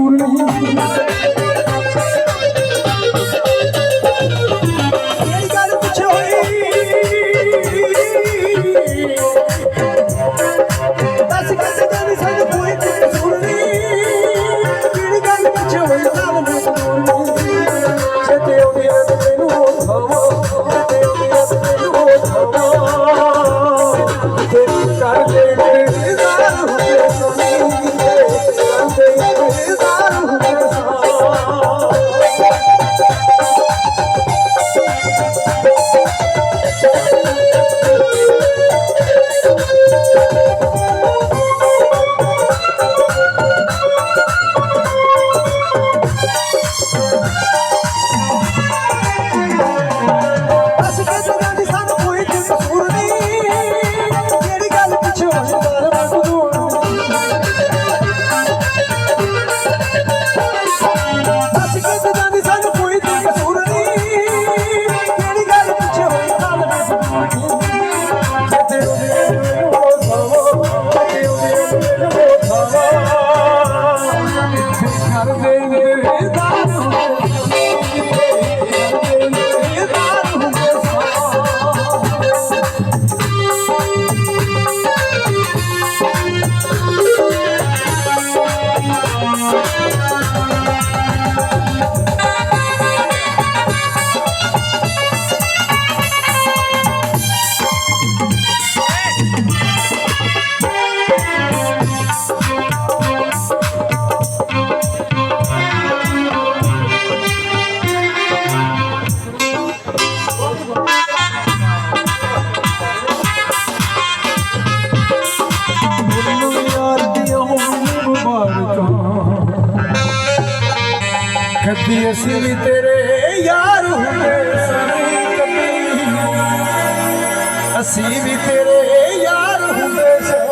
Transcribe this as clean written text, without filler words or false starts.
ਮਨਜ਼ੂਰ ਨਹੀਂ। ਮੇਰੀ ਗੱਲ ਪਿੱਛੇ ਹੋਈ ਦੱਸ ਕਿੱਥੇ ਜਾਂਦੀ ਸਾਨੂੰ ਕੋਈ ਕਸੂਰ ਨਹੀਂ। ਮੇਰੀ ਗੱਲ ਪਿੱਛੇ ਹੋਈ ਨਾਲ ਮਨਜ਼ੂਰ ਨਹੀਂ। ਛੇਤੇ ਆਉਂਦੀ ਆ ਤੇ ਮੈਨੂੰ ਉਠਾਵਾ, ਛੇਤੇ ਆਉਂਦੀ ਆ ਤੇ ਮੈਨੂੰ ਉਠਾਵਾ। ਕਰ ਦੇ कभी असी भी तेरे यार हुए कभी असी भी तेरे यार हुए।